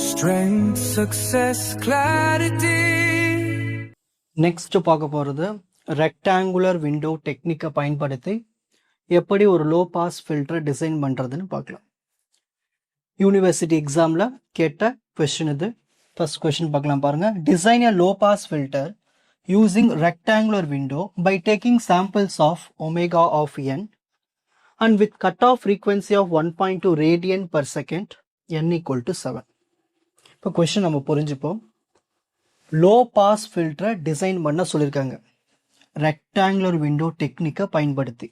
Strength, success, clarity. Next பார்க்க போகிறது rectangular window டெக்னிக்கை பயன்படுத்தி எப்படி ஒரு லோ பாஸ் ஃபில்டர் டிசைன் பண்ணுறதுன்னு பார்க்கலாம். யூனிவர்சிட்டி எக்ஸாமில் கேட்ட கொஸ்டின் இது. ஃபர்ஸ்ட் கொஸ்டின் பார்க்கலாம் பாருங்கள். Design a low pass filter using rectangular window by taking samples of omega of n and with cutoff frequency of 1.2 radian per second n equal to 7. இப்போ question நம்ம புரிஞ்சுப்போம். Low pass ஃபில்டரை design பண்ண சொல்லியிருக்காங்க rectangular window டெக்னிக்கை பயன்படுத்தி.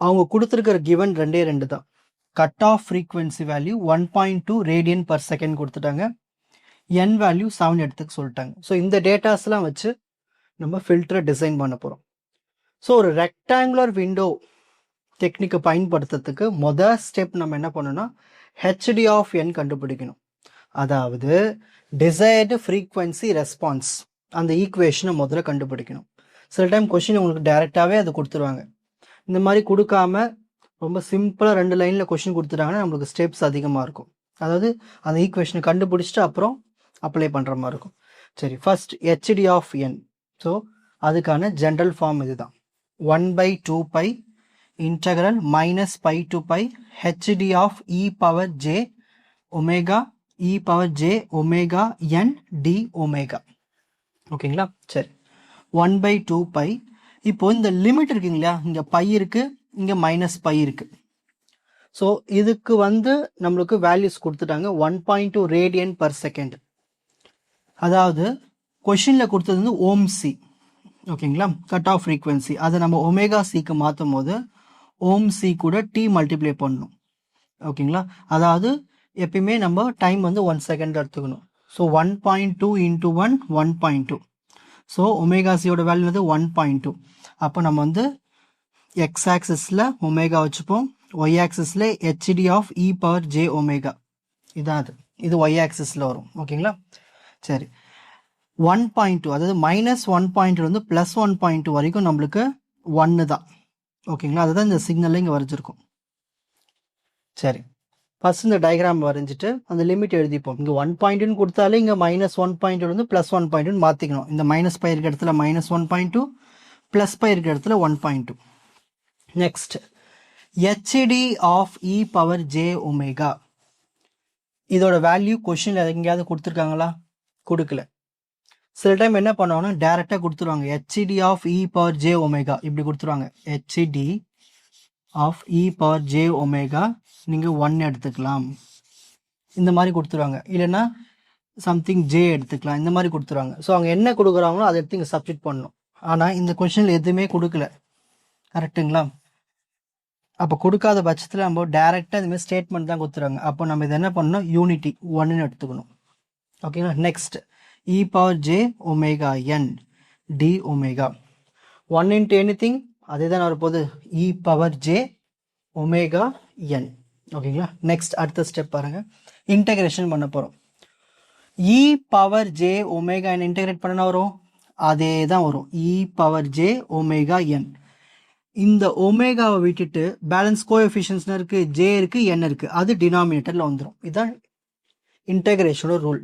அவங்க கொடுத்துருக்கிற given ரெண்டு தான். Cut off frequency value 1.2 radian per second கொடுத்துட்டாங்க. என் வேல்யூ 7 எடுத்துக்க சொல்லிட்டாங்க. ஸோ இந்த டேட்டாஸ்லாம் வச்சு நம்ம ஃபில்டரை டிசைன் பண்ண போகிறோம். ஸோ ஒரு ரெக்டாங்குலர் விண்டோ டெக்னிக்கை பயன்படுத்துறதுக்கு மொதல் ஸ்டெப் நம்ம என்ன பண்ணணும்னா ஹெச்டி ஆஃப் என் கண்டுபிடிக்கணும். அதாவது டிசைர்டு ஃப்ரீக்வன்சி ரெஸ்பான்ஸ், அந்த ஈக்குவேஷனை முதல்ல கண்டுபிடிக்கணும். சில டைம் கொஷின் உங்களுக்கு டைரெக்டாகவே அதை கொடுத்துருவாங்க. இந்த மாதிரி கொடுக்காம ரொம்ப சிம்பிளாக 2 லைனில் கொஷின் கொடுத்துட்டாங்கன்னா நம்மளுக்கு ஸ்டெப்ஸ் அதிகமாக இருக்கும். அதாவது அந்த ஈக்குவேஷனை கண்டுபிடிச்சிட்டு அப்புறம் அப்ளை பண்ணுற மாதிரி இருக்கும். சரி, first h d of n. So அதுக்கான ஜென்ரல் ஃபார்ம் இதுதான். 1/2 pi integral minus pi to pi h d of E power J omega e power J omega n d omega. ஓகேங்களா? சரி, 1/2 பை. இப்போ இந்த லிமிட் இருக்குங்க இல்லையா, இங்கே பை இருக்கு, இங்கே மைனஸ் பை இருக்கு. ஸோ இதுக்கு நம்மளுக்கு வேல்யூஸ் கொடுத்துட்டாங்க 1.2 ரேடியன் பர் செகண்ட். அதாவது கொஷினில் கொடுத்தது ஓம் சி. ஓகேங்களா? கட் ஆஃப் ஃப்ரீக்வன்சி அதை நம்ம ஒமேகா சிக்கு மாற்றும் போது ஓம் சி கூட டி மல்டிப்ளை பண்ணணும். ஓகேங்களா? அதாவது எப்பயுமே நம்ம டைம் 1 செகண்ட் எடுத்துக்கணும். So 1.2 into 1 1.2. ஸோ ஒமேகா சியோட வேல்யூ 1.2. அப்போ நம்ம எக்ஸ் ஆக்சிஸில் ஒமேகா வச்சுப்போம், ஒய் ஆக்சிஸில் HD of E power J omega. இதான் இது ஒய் ஆக்சிஸில் வரும். ஓகேங்களா? சரி, 1.2 அதாவது மைனஸ் 1.2 ப்ளஸ் 1.2 வரைக்கும் நம்மளுக்கு 1 தான். ஓகேங்களா? அதுதான் இந்த சிக்னலில் இங்கே வரைஞ்சிருக்கும். சரி, ஃபர்ஸ்ட் இந்த டயக்ராம் வரைஞ்சிட்டு அந்த லிமிட் எழுதிப்போம். இங்கே 1.2 கொடுத்தாலே இங்கே மைனஸ் 1.2 ப்ளஸ் 1.2 மாற்றிக்கணும். இந்த மைனஸ் பை இருக்கிற இடத்துல மைனஸ் 1.2, ப்ளஸ் பை இருக்கிற இடத்துல 1.2. Next h d of E power J omega. இதோட வேல்யூ கொஷினில் எங்கேயாவது கொடுத்துருக்காங்களா? கொடுக்கல. சில டைம் என்ன பண்ணுவாங்கன்னா டைரெக்டாக கொடுத்துருவாங்க. H d of E power J omega இப்படி கொடுத்துருவாங்க. H d of E power J omega நீங்கள் 1 எடுத்துக்கலாம், இந்த மாதிரி கொடுத்துருவாங்க. இல்லைன்னா சம்திங் ஜே எடுத்துக்கலாம், இந்த மாதிரி கொடுத்துருவாங்க. ஸோ அவங்க என்ன கொடுக்குறாங்களோ அதை எடுத்து இங்கே சப்ஸ்டிட் பண்ணணும். ஆனால் இந்த கொஷனில் எதுவுமே கொடுக்கல. கரெக்டுங்களா? அப்போ கொடுக்காத பட்சத்தில் நம்ம டைரெக்டாக இதுமாதிரி ஸ்டேட்மெண்ட் தான் கொடுத்துருவாங்க. அப்போ நம்ம இதை என்ன பண்ணணும், யூனிட்டி 1ன்னு எடுத்துக்கணும். ஓகேங்களா? நெக்ஸ்ட் இ power J omega n d omega 1 into anything அதே தான் வரப்போகுது, இ பவர் ஜே ஒமேகா என். ஓகேங்களா? நெக்ஸ்ட் அடுத்த ஸ்டெப் பாருங்கள், இன்டகிரேஷன் பண்ண போகிறோம். இ பவர் ஜே ஒமேகா என் இன்டகிரேட் பண்ணனா வரும், அதே தான் வரும், இ பவர் ஜே ஒமேகா என். இந்த ஒமேகாவை விட்டுட்டு பேலன்ஸ் கோஎஃபிஷியன்ட்ஸ் இருக்குது, ஜே இருக்குது, என் இருக்குது, அது டினாமினேட்டரில் வந்துடும். இதுதான் இன்டகிரேஷனோட ரூல்.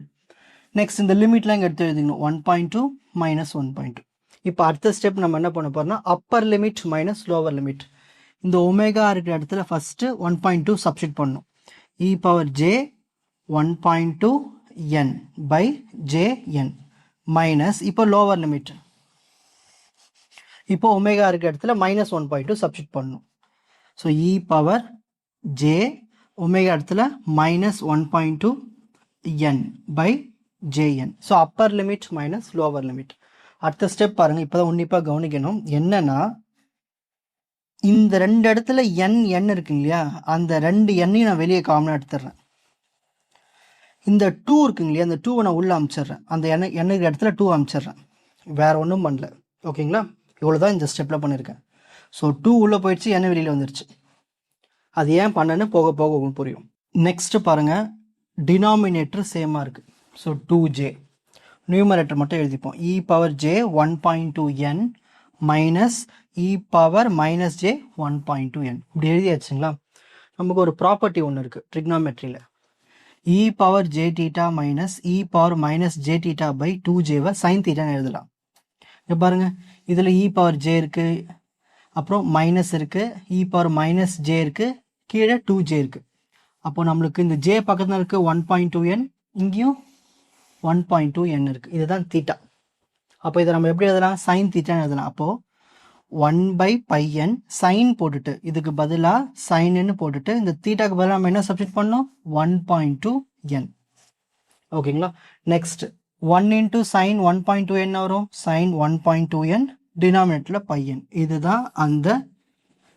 நெக்ஸ்ட் இந்த லிமிட்லாம் இங்கே எடுத்து எழுதிக்கணும், 1.2 மைனஸ் 1.2. இப்போ அடுத்த ஸ்டெப் நம்ம என்ன பண்ண போறோம்னா upper limit minus lower limit. இந்த ஒமேகா இருக்கிற இடத்துல ஃபர்ஸ்ட் 1.2 சப்ஸ்டிட் பண்ணணும். E power J 1.2 N by J N minus இப்போ லோவர் லிமிட். இப்போ ஒமேகா இருக்கிற இடத்துல மைனஸ் 1.2 சப்ஸ்டிட் பண்ணணும். So E power J omega இடத்துல minus 1.2 N by J N. So upper limit minus lower limit. அடுத்த ஸ்டெப் பாருங்க, இப்போதான் உன்னிப்பாக கவனிக்கணும். என்னன்னா இந்த 2 இடத்துல என் இருக்கு இல்லையா, அந்த 2 எண்ணையும் நான் வெளியே காமனாக எடுத்துடுறேன். இந்த 2 இருக்குங்க இல்லையா, அந்த 2 நான் உள்ளே அமிச்சிடுறேன். அந்த எண்ணுக்கு இடத்துல 2 அமிச்சிடுறேன். வேற ஒன்றும் பண்ணல. ஓகேங்களா? இவ்வளோதான் இந்த ஸ்டெப்பில் பண்ணியிருக்கேன். ஸோ 2 உள்ளே போயிடுச்சு, எண்ணெய் வெளியில் வந்துருச்சு. அது ஏன் பண்ணேன்னு போக போக உங்களுக்கு புரியும். நெக்ஸ்ட் பாருங்க, டினாமினேட்டர் சேமாக இருக்குது. ஸோ 2j நியூமரேட்டர் மட்டும் எழுதிப்போம். E power J 1.2 N minus E power minus J 1.2 N இப்படி எழுதியாச்சுங்களா? நமக்கு ஒரு ப்ராப்பர்ட்டி ஒன்று இருக்குது ட்ரிக்னாமெட்ரியில். E power J theta minus E power minus J theta by 2jவை சைன் தீட்டான்னு எழுதலாம். இப்போ பாருங்கள், இதில் இ பவர் ஜே இருக்குது, அப்புறம் மைனஸ் இருக்குது, இ பவர் மைனஸ் ஜே இருக்குது, கீழே 2j இருக்குது. அப்போது நம்மளுக்கு இந்த ஜே பக்கத்தில் இருக்குது 1.2n, இங்கேயும் 1.2n இருக்குது. இதுதான் தீட்டா. அப்போ இதை நம்ம எப்படி எழுதலாம்? சைன் தீட்டான்னு எழுதலாம். அப்போது 1/πn சைன் போட்டுட்டு இதுக்கு பதிலாக சைன்னு போட்டுட்டு இந்த தீட்டாக்கு பதிலாக நம்ம என்ன சப்ஸ்டிட் பண்ணோம்? 1.2n. ஓகேங்களா? நெக்ஸ்ட் 1 இன்ட்டு சைன் 1.2n வரும், சைன் 1.2n, டினாமினேட்டரில் πn. இதுதான் அந்த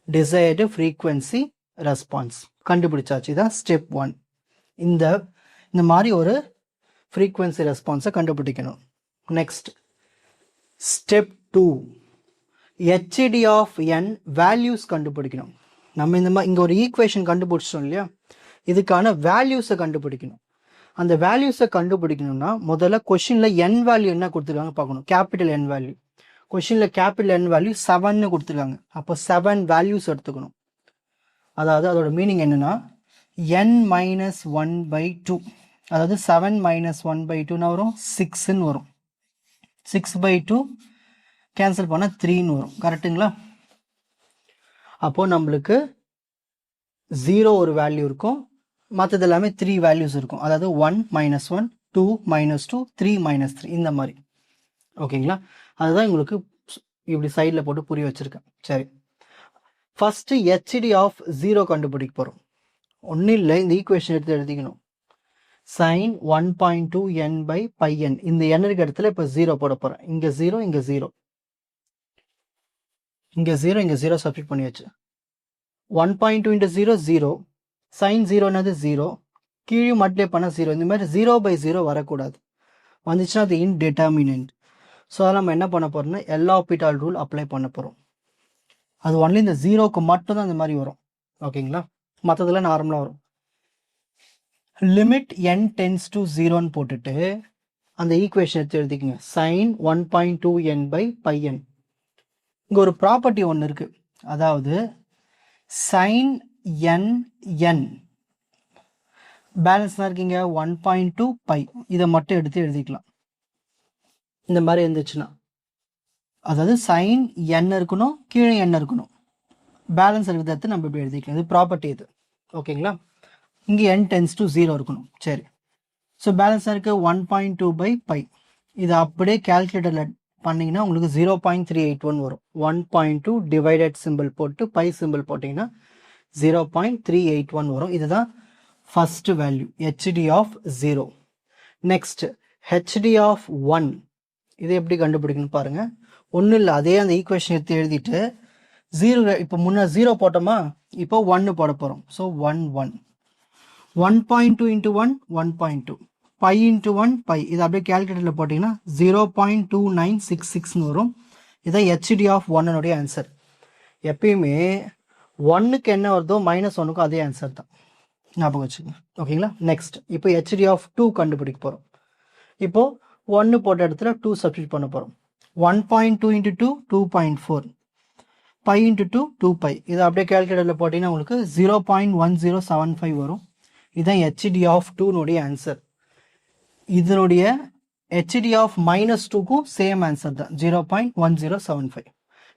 டிசைர்டு ஃப்ரீக்வன்சி ரெஸ்பான்ஸ். கண்டுபிடிச்சாச்சு. இதான் ஸ்டெப் 1. இந்த மாதிரி ஒரு ஃப்ரீக்வன்சி ரெஸ்பான்ஸை கண்டுபிடிக்கணும். Next step 2, hd of n values கண்டுபிடிக்கணும். நம்ம இந்த மாதிரி இங்கே ஒரு ஈக்குவேஷன் கண்டுபிடிச்சோம் இல்லையா, இதுக்கான வேல்யூஸை கண்டுபிடிக்கணும். அந்த வேல்யூஸை கண்டுபிடிக்கணும்னா முதல்ல கொஷினில் n வேல்யூ என்ன கொடுத்துருக்காங்க பார்க்கணும். Capital n value. கொஷினில் கேபிட்டல் n வேல்யூ 7ன்னு கொடுத்துருக்காங்க. அப்போ 7 வேல்யூஸ் எடுத்துக்கணும். அதாவது அதோட மீனிங் என்னன்னா n மைனஸ் 1/2, அதாவது 7 மைனஸ் 1/2ன்னு வரும், 6ன்னு வரும். 6/2 கேன்சல் பண்ணால் 3ன்னு வரும். கரெக்டுங்களா? அப்போது நம்மளுக்கு 0 ஒரு வேல்யூ இருக்கும், மற்றது எல்லாமே 3 வேல்யூஸ் இருக்கும். அதாவது 1 மைனஸ் 1, 2 மைனஸ் 2, 3 மைனஸ் 3, இந்த மாதிரி. ஓகேங்களா? அதுதான் உங்களுக்கு இப்படி சைடில் போட்டு புரிய வச்சுருக்கேன். சரி, ஃபஸ்ட்டு hd ஆஃப் 0 கண்டுபிடிக்க போகிறோம். ஒன்றும் இல்லை, இந்த ஈக்குவேஷன் எடுத்து எழுதிக்கணும். Sign 1.2n/πn. இந்த n இருக்க இடத்துல இப்போ 0 போட போகிறேன். இங்கே 0, இங்கே 0, இங்கே 0, இங்கே 0 சப்ஸ்டிட் பண்ணியாச்சு. 1.2 இன்ட்டு 0 0, சைன் 0னது 0, கீழே மல்டிப்ளை பண்ணால் 0. இந்த மாதிரி 0/0 வரக்கூடாது. வந்துச்சுன்னா அது இன்டிட்டர்மினன்ட். ஸோ அதெல்லாம் நம்ம என்ன பண்ண போகிறோம்னா எல்ஹாஸ்பிட்டல் ரூல் அப்ளை பண்ண போகிறோம். அது ஒன்லி இந்த 0க்கு மட்டும்தான் இந்த மாதிரி வரும். ஓகேங்களா? மற்றதெல்லாம் நார்மலாக வரும். லிமிட் n டென்ஸ் டு 0ன்னு போட்டுட்டு அந்த ஈக்குவேஷன் எடுத்து எழுதிக்கங்க. Sign 1.2n/πn. இங்கே ஒரு ப்ராப்பர்ட்டி ஒன்று இருக்குது. அதாவது சைன் n பேலன்ஸ் தான் இருக்கீங்க 1.2π. இதை மட்டும் எடுத்து எழுதிக்கலாம். இந்த மாதிரி இருந்துச்சுன்னா அதாவது சைன் n இருக்கணும், கீழே n இருக்கணும், பேலன்ஸ் விதத்தை நம்ம இப்படி எழுதிக்கலாம். இது ப்ராப்பர்ட்டி இது. ஓகேங்களா? இங்கே n டென்ஸ் டு 0 இருக்கணும். சரி, ஸோ பேலன்ஸாக இருக்க 1.2/π. இதை அப்படியே கேல்குலேட்டரில் பண்ணிங்கன்னா உங்களுக்கு 0.381 வரும். 1.2 டிவைடட் சிம்பிள் போட்டு பை சிம்பிள் போட்டிங்கன்னா 0.381 வரும். இதுதான் first value hd of 0. Next hd of 1. இதை எப்படி கண்டுபிடிக்கணும்னு பாருங்கள். ஒன்றும் இல்லை, அதே அந்த ஈக்குவேஷன் எடுத்து எழுதிட்டு 0, இப்போ முன்னே 0 போட்டோமா, இப்போ 1 போட போகிறோம். So 1 1 1.2 into 1 1.2, pi into 1 pi. இது அப்படியே கேல்குலேட்டரில் போட்டிங்கன்னா 0.2966ன்னு வரும். இதான் hd ஆஃப் 1னுடைய ஆன்சர். எப்பயுமே 1க்கு என்ன வருதோ -1க்கும் அதே ஆன்சர் தான், ஞாபகம் வச்சுக்கோங்க. ஓகேங்களா? நெக்ஸ்ட் இப்போ hd ஆஃப் 2 கண்டுபிடிக்க போகிறோம். இப்போது 1 போட்ட இடத்துல 2 சப்ஸ்டிட் பண்ண போகிறோம். 1.2 இன்ட்டு 2 2.4, பை இன்ட்டு 2 2π. இதை அப்படியே கேல்குலேட்டரில் போட்டிங்கன்னா உங்களுக்கு 0.1075 வரும். இதுதான் hd ஆஃப் 2னுடைய ஆன்சர். இதனுடைய hd ஆஃப் -2க்கும் சேம் ஆன்சர் தான், 0.1075.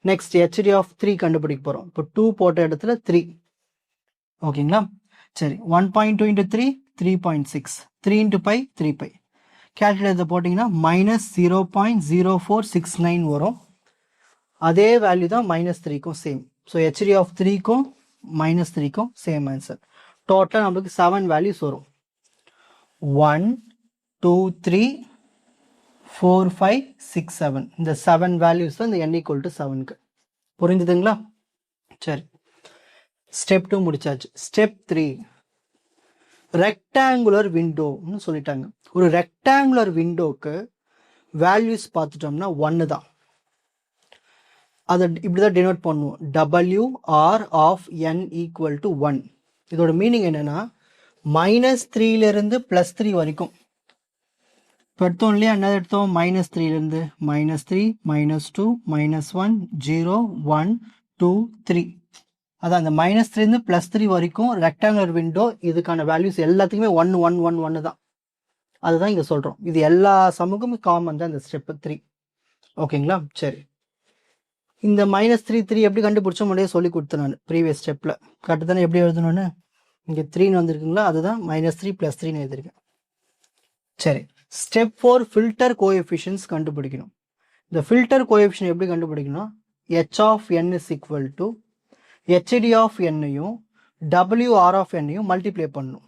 நெக்ஸ்ட் hd ஆஃப் 3 கண்டுபிடிக்க போகிறோம். இப்போ 2 போட்ட இடத்துல 3. ஓகேங்களா? சரி, 1.2 இன்ட்டு 3 3.6, 3 இன்ட்டு பை 3π. கேல்குலேட்டர் போட்டிங்கன்னா -0.0469 வரும். அதே வேல்யூ தான் -3க்கும் சேம். ஸோ hd ஆஃப் 3க்கும் -3க்கும் சேம் ஆன்சர். டோட்டலாக நம்மளுக்கு 7 வேல்யூஸ் வரும். 1 2 3 4 5 6 7. இந்த 7 வேல்யூஸ் தான் இந்த n = 7க்கு. புரிஞ்சுதுங்களா? சரி, ஸ்டெப் 2 முடிச்சாச்சு. ஸ்டெப் 3 ரெக்டாங்குலர் விண்டோன்னு சொல்லிட்டாங்க. ஒரு ரெக்டாங்குலர் விண்டோக்கு வேல்யூஸ் பார்த்துட்டோம்னா 1 தான். அதை இப்படி தான் டினோட் பண்ணுவோம், WR ஆஃப் n = 1. இதோட மீனிங் என்னன்னா -3லேருந்து +3 வரைக்கும். இப்போ எடுத்தோம் இல்லையா, என்ன எடுத்தோம்? -3லேருந்து -3 -2 -1 0 1 2 3. அதான் அந்த -3 +3 வரைக்கும் ரெக்டாங்குலர் விண்டோ இதுக்கான வேல்யூஸ் எல்லாத்துக்குமே 1 1 1 1 தான். அதுதான் இங்கே சொல்கிறோம். இது எல்லா சமூகமும் காமன் தான் இந்த ஸ்டெப் 3. ஓகேங்களா? சரி, இந்த -3 3 எப்படி கண்டுபிடிச்சோம் முன்னாடியே சொல்லி கொடுத்தேன் நான் ப்ரீவியஸ் ஸ்டெப்பில். கரெக்டு தானே? எப்படி எழுதணும்னு இங்கே 3ன்னு வந்திருக்குங்களா, அதுதான் -3 + 3ன்னு எழுதிருக்கேன். சரி, ஸ்டெப் 4 ஃபில்டர் கோஎஃபிஷியன்ட்ஸ் கண்டுபிடிக்கணும். இந்த ஃபில்டர் கோஎஃபிஷியன்ட் எப்படி கண்டுபிடிக்கணும்? h of n is equal to hd of n-ஐயும் wr of n-ஐயும் மல்டிப்ளை பண்ணணும்.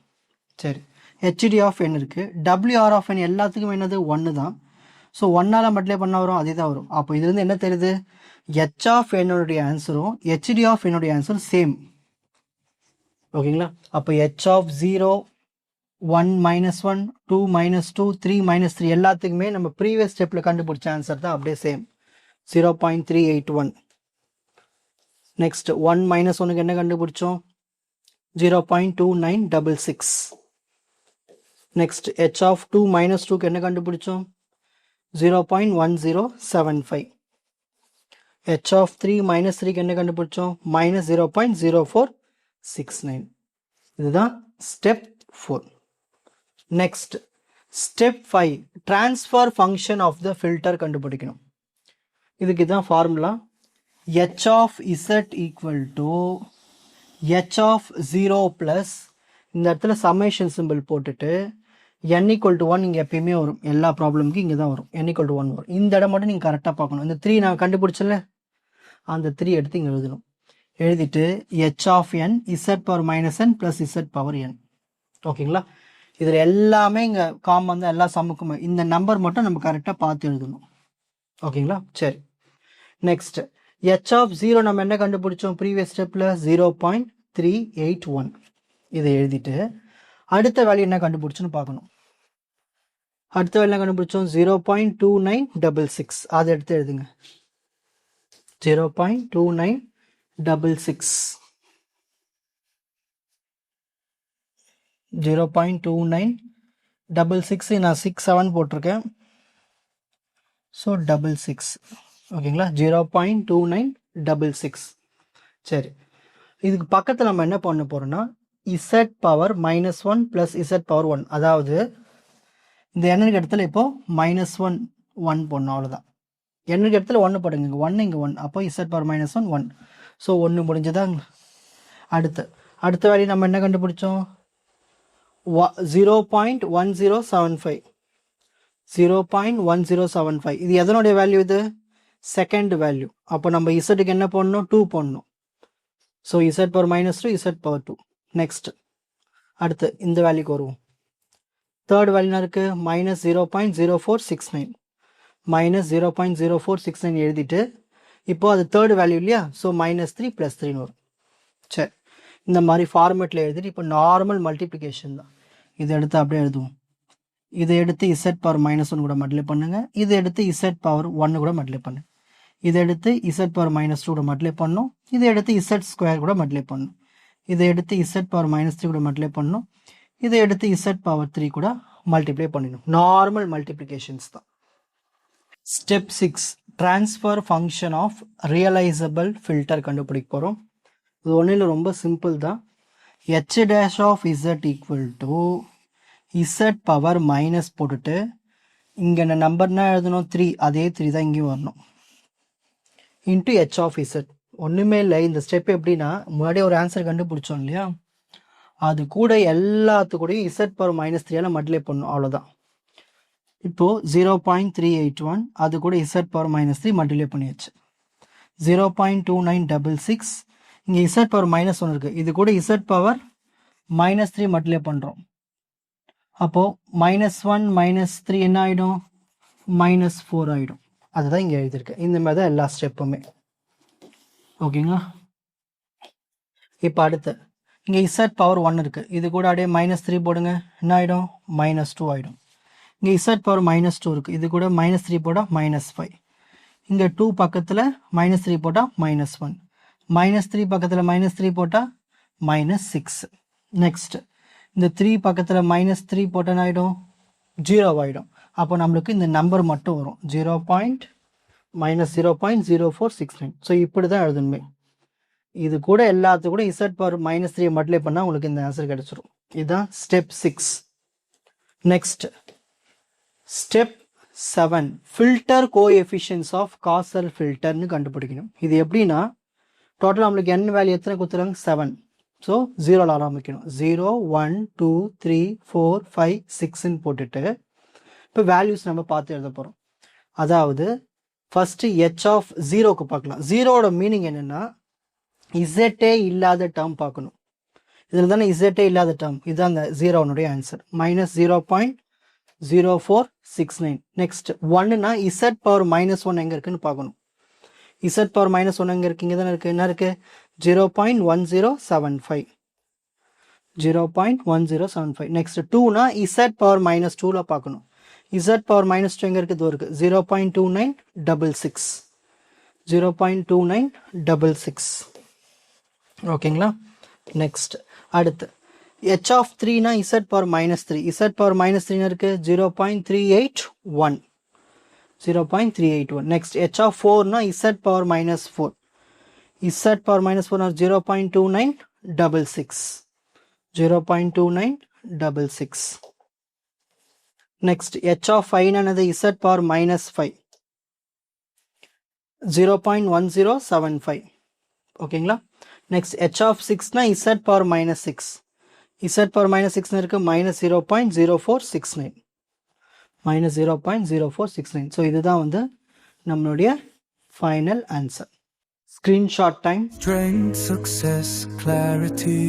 சரி, hd of n இருக்கு, wr of n எல்லாத்துக்கும் என்னது 1 தான். ஸோ 1ஆல் மல்டிப்ளை பண்ண வரும், அதே தான் வரும். அப்போ இதுலேருந்து என்ன தெரியுது? h of n-உடைய ஆன்சரும் hd of n-உடைய ஆன்சரும் சேம். ஓகேங்களா? அப்போ h of 0 1 -1 2 -2 3 -3 எல்லாத்துக்குமே நம்ம ப்ரீவியஸ் ஸ்டெப்பில் கண்டுபிடிச்ச ஆன்சர் தான் அப்படியே சேம், 0.381. நெக்ஸ்ட் 1 -1க்கு என்ன கண்டுபிடிச்சோம்? 0.2966. நெக்ஸ்ட் h of 2 -2க்கு என்ன கண்டுபிடிச்சோம்? 0.1075. h of 3 -3க்கு என்ன கண்டுபிடிச்சோம்? -0.0469. இதுதான் step 4. Next step 5 transfer function of the filter கண்டுபிடிக்கணும். இதுக்கு தான் formula h of z equal to h of 0 plus இந்த இடத்துல சம்மேஷன் சிம்பிள் போட்டுட்டு n equal to 1 இங்கே எப்பயுமே வரும், எல்லா ப்ராப்ளமுக்கு இங்கே தான் வரும், n equal to 1 வரும். இந்த இடம் மட்டும் நீங்கள் கரெக்டாக பார்க்கணும். இந்த 3 நான் கண்டுபிடிச்சல, அந்த 3 எடுத்து இங்கே எழுதணும். எழுதிட்டு h of n z power -n plus z power n. ஓகேங்களா? இதில் எல்லாமே இங்கே காமன் தான், எல்லா சம்முக்குமே. இந்த நம்பர் மட்டும் நம்ம கரெக்டாக பார்த்து எழுதணும். ஓகேங்களா? சரி, நெக்ஸ்ட் h of 0 நம்ம என்ன கண்டுபிடிச்சோம் ப்ரீவியஸ் ஸ்டெப்பில்? 0.381. இதை எழுதிட்டு அடுத்த வேல்யூ என்ன கண்டுபிடிச்சோன்னு பார்க்கணும். அடுத்த வேல்யூ என்ன கண்டுபிடிச்சோம்? 0.2966. அதை எடுத்து எழுதுங்க. 0.2966. 0.2966 நான் 6 7 போட்டிருக்கேன். ஸோ 66. ஓகேங்களா? 0.2966. சரி, இதுக்கு பக்கத்தில் நம்ம என்ன பண்ண போகிறோம்னா z power -1 plus z power 1. அதாவது இந்த எண்ணுக்கு இடத்துல இப்போ -1 1 போடணும், அவ்வளோதான். எண்ணுக்கு இடத்துல 1 போடுங்க, இங்கே 1 இங்கே 1, அப்போ z பவர் -1 1. ஸோ 1 முடிஞ்சதான். அடுத்த வேல்யூ நம்ம என்ன கண்டுபிடிச்சோம்? 0.1075. 0.1075 இது எதனுடைய வேல்யூ? இது செகண்ட் வேல்யூ. அப்போ நம்ம இசட்டுக்கு என்ன போடணும்? 2 போடணும். So z power -2 z power 2. Next அடுத்து இந்த வேல்யூக்கு வருவோம். தேர்ட் வேல்யூனா இருக்கு -0.0469. -0.0469 எழுதிட்டு இப்போ அது தேர்ட் வேல்யூ இல்லையா? ஸோ -3 + 3 வரும். சரி, இந்த மாதிரி ஃபார்மேட்டில் எழுதிட்டு இப்போ நார்மல் மல்டிப்ளிகேஷன் தான். இதை எடுத்து அப்படியே எழுதுவோம். இதை எடுத்து z பவர் -1 கூட மல்டிப்ளை பண்ணுங்க. இதை எடுத்து z பவர் 1 கூட மல்டிப்ளை பண்ணுங்க. இதை எடுத்து z பவர் -2 கூட மல்டிப்ளை பண்ணணும். இதை எடுத்து z² கூட மல்டிப்ளை பண்ணணும். இதை எடுத்து z பவர் -3 கூட மல்டிப்ளை பண்ணணும். இதை எடுத்து z பவர் 3 கூட மல்டிப்ளை பண்ணிடணும். நார்மல் மல்டிப்ளிகேஷன்ஸ் தான். Step 6 transfer function of realisable filter கண்டுபிடிக்க போகிறோம். இது ஒன்றில் ரொம்ப சிம்பிள் தான். h dash of z equal to z power minus போட்டுட்டு இங்கே என்ன நம்பர்னா எழுதணும்? 3. அதே 3 தான் இங்கேயும் வரணும். Into h of z. ஒன்றுமே இல்லை. இந்த ஸ்டெப் எப்படின்னா, முன்னாடி ஒரு ஆன்சர் கண்டுபிடிச்சோம் இல்லையா, அது கூட எல்லாத்துக்கூடையும் z பவர் -3 மல்டிப்ளை பண்ணணும், அவ்வளோதான். இப்போது 0.381 அது கூட z பவர் -3 மல்டிப்ளை பண்ணியாச்சு. 0.2966 இங்கே z பவர் -1 இருக்குது, இது கூட z பவர் -3 மல்டிப்ளை பண்ணுறோம். அப்போது -1 -3 என்ன ஆகிடும்? -4 ஆகிடும். அதுதான் இங்கே எழுதியிருக்கேன். இந்த மாதிரி தான் எல்லா ஸ்டெப்புமே. ஓகேங்களா? இப்போ அடுத்து இங்கே z பவர் 1 இருக்குது, இது கூட அப்படியே -3 போடுங்க, என்ன ஆகிடும்? -2 ஆகிடும். இங்கே z பவர் -2 இருக்குது, இது கூட -3 போட்டால் -5. இங்கே 2 பக்கத்தில் -3 போட்டால் -1. -3 பக்கத்தில் -3 போட்டால் -6. நெக்ஸ்ட் இந்த 3 பக்கத்தில் -3 போட்டால் ஆகிடும் 0 ஆகிடும். அப்போ நம்மளுக்கு இந்த நம்பர் மட்டும் வரும், -0.0469. ஸோ இப்படி தான் எழுதணுமே. இது கூட எல்லாத்துக்கும் கூட இசட் பவர் -3 மல்டிப்ளை பண்ணால் உங்களுக்கு இந்த ஆன்சர் கிடைச்சிரும். இதுதான் step 6. Next step 7 filter coefficients of causal ஃபில்டர்னு கண்டுபிடிக்கணும். இது எப்படின்னா டோட்டல் நம்மளுக்கு n வேல்யூ எத்தனை கொடுத்துருவாங்க 7. ஸோ 0ல் ஆரம்பிக்கணும். 0 1 2 3 4 5 6ன்னு போட்டுட்டு இப்போ வேல்யூஸ் நம்ம பார்த்து எழுத போகிறோம். அதாவது ஃபஸ்ட்டு h ஆஃப் 0க்கு பார்க்கலாம். 0வோட மீனிங் என்னென்னா இசட்டே இல்லாத டேர்ம் பார்க்கணும். இதில் தானே இசட்டே இல்லாத டேர்ம், இதுதான் அந்த 0னுடைய ஆன்சர். -0.0469. நெக்ஸ்ட் 1னா இசட் பவர் -1 எங்கே இருக்குன்னு பார்க்கணும். இசட் பவர் -1 எங்கே இருக்கு? இங்கே தானே இருக்குது. என்ன இருக்குது? 0.1075. 0.1075. நெக்ஸ்ட் 2னா இசட் பவர் -2ல பார்க்கணும். இசட் பவர் -2 எங்கே இருக்குது? இருக்குது 0.2966. 0.2966. ஓகேங்களா? நெக்ஸ்ட் அடுத்து h ஆஃப் 3னா இசட் பவர் -3. இசட் பவர் -3 இருக்குது 0.381. 0.381. நெக்ஸ்ட் h ஆஃப் 4னா Z power -4. Z power -4 0.2966. 0.2966. Next h of 5 என்னது? Z power -5. 0.1075. ஓகேங்களா? நெக்ஸ்ட் h ஆஃப் 6னா இசட் பவர் -6. இசட் பவர் -6 இருக்கு -0.0469. -0.0469. ஸோ இதுதான் வந்து நம்மளுடைய final answer. Screenshot time. Strength, success, clarity.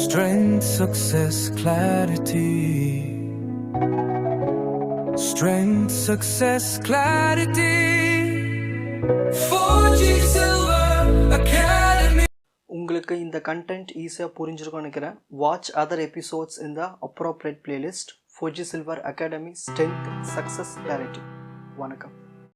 Strength, success, clarity. Strength, success, clarity. 4G Silver Academy. உங்களுக்கு இந்த content ஈஸியாக புரிஞ்சிருக்கும்னு நினைக்கிறேன். வாட்ச் அதர் எபிசோட்ஸ் இன் த appropriate playlist. 4G Silver Academy Strength, Success, Clarity. வணக்கம்.